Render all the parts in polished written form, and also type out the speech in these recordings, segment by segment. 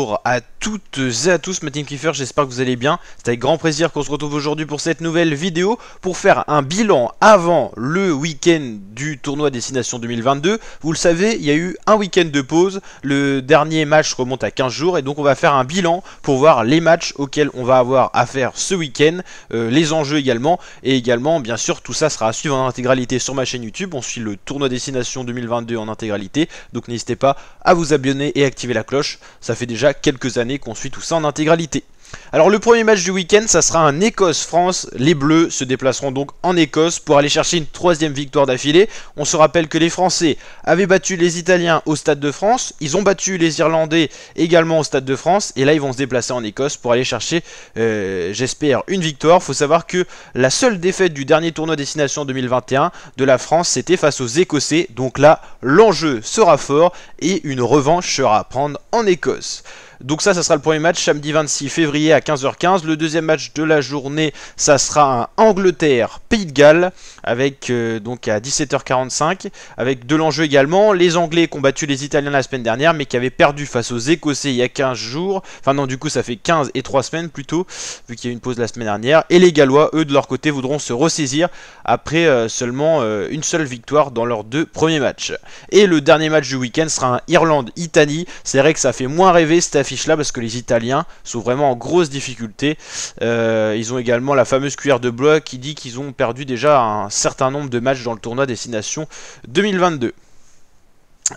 Bonjour à toutes et à tous, ma team Kiffer, j'espère que vous allez bien. C'est avec grand plaisir qu'on se retrouve aujourd'hui pour cette nouvelle vidéo pour faire un bilan avant le week-end du tournoi Destination 2022. Vous le savez, il y a eu un week-end de pause, le dernier match remonte à 15 jours et donc on va faire un bilan pour voir les matchs auxquels on va avoir à faire ce week-end, les enjeux également, et également bien sûr tout ça sera à suivre en intégralité sur ma chaîne YouTube. On suit le tournoi Destination 2022 en intégralité, donc n'hésitez pas à vous abonner et activer la cloche. Ça fait déjà quelques années qu'on suit tout ça en intégralité. Alors le premier match du week-end, ça sera un Écosse-France. Les Bleus se déplaceront donc en Écosse pour aller chercher une troisième victoire d'affilée. On se rappelle que les Français avaient battu les Italiens au Stade de France. Ils ont battu les Irlandais également au Stade de France. Et là, ils vont se déplacer en Écosse pour aller chercher, j'espère, une victoire. Il faut savoir que la seule défaite du dernier tournoi Destination 2021 de la France, c'était face aux Écossais. Donc là, l'enjeu sera fort et une revanche sera à prendre en Écosse. Donc ça sera le premier match, samedi 26 février à 15h15. Le deuxième match de la journée, ça sera un Angleterre-Pays de Galles, avec donc à 17h45, avec de l'enjeu également. Les Anglais qui ont battu les Italiens la semaine dernière, mais qui avaient perdu face aux Écossais il y a 15 jours. Enfin non, du coup ça fait 15 et 3 semaines plutôt, vu qu'il y a eu une pause la semaine dernière. Et les Gallois, eux, de leur côté, voudront se ressaisir après seulement une seule victoire dans leurs deux premiers matchs. Et le dernier match du week-end sera un Irlande-Italie. C'est vrai que ça fait moins rêver cette affiche là parce que les Italiens sont vraiment en grosse difficulté. Ils ont également la fameuse cuillère de bois qui dit qu'ils ont perdu déjà un certain nombre de matchs dans le tournoi Destination 2022.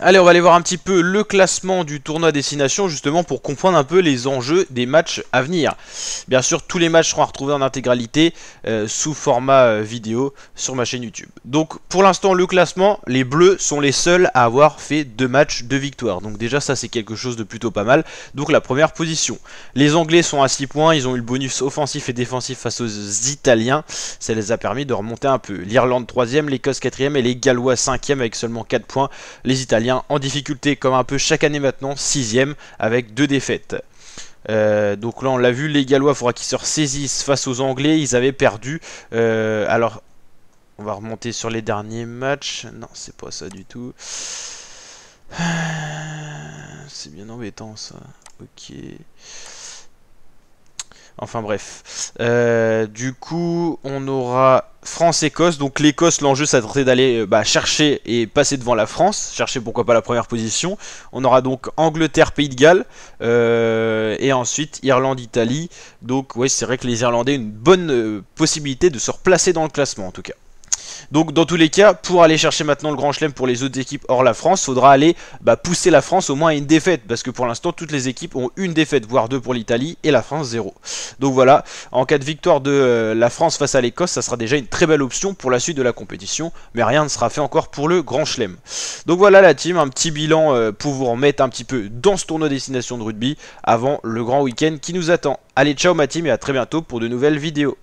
Allez, on va aller voir un petit peu le classement du tournoi Destination, justement pour comprendre un peu les enjeux des matchs à venir. Bien sûr, tous les matchs seront retrouvés en intégralité sous format vidéo sur ma chaîne YouTube. Donc, pour l'instant, le classement, les Bleus sont les seuls à avoir fait 2 matchs de victoire. Donc déjà, ça, c'est quelque chose de plutôt pas mal. Donc, la première position. Les Anglais sont à 6 points, ils ont eu le bonus offensif et défensif face aux Italiens. Ça les a permis de remonter un peu. L'Irlande 3e, l'Écosse 4e et les Gallois 5e avec seulement 4 points. Les Italiens en difficulté comme un peu chaque année maintenant, 6e avec 2 défaites. Donc là on l'a vu, les Gallois, il faudra qu'ils se ressaisissent face aux Anglais, ils avaient perdu. Alors on va remonter sur les derniers matchs. Non, c'est pas ça du tout. C'est bien embêtant ça. Ok. Enfin bref, du coup on aura France-Écosse, donc l'Écosse, l'enjeu ça serait d'aller chercher et passer devant la France, chercher pourquoi pas la première position. On aura donc Angleterre-Pays de Galles, et ensuite Irlande-Italie, donc ouais c'est vrai que les Irlandais ont une bonne possibilité de se replacer dans le classement en tout cas. Donc dans tous les cas, pour aller chercher maintenant le grand chelem pour les autres équipes hors la France, faudra aller pousser la France au moins à une défaite, parce que pour l'instant toutes les équipes ont une défaite, voire 2 pour l'Italie, et la France 0. Donc voilà, en cas de victoire de la France face à l'Écosse, ça sera déjà une très belle option pour la suite de la compétition, mais rien ne sera fait encore pour le grand chelem. Donc voilà la team, un petit bilan pour vous remettre un petit peu dans ce tournoi Destination de rugby avant le grand week-end qui nous attend. Allez, ciao ma team et à très bientôt pour de nouvelles vidéos.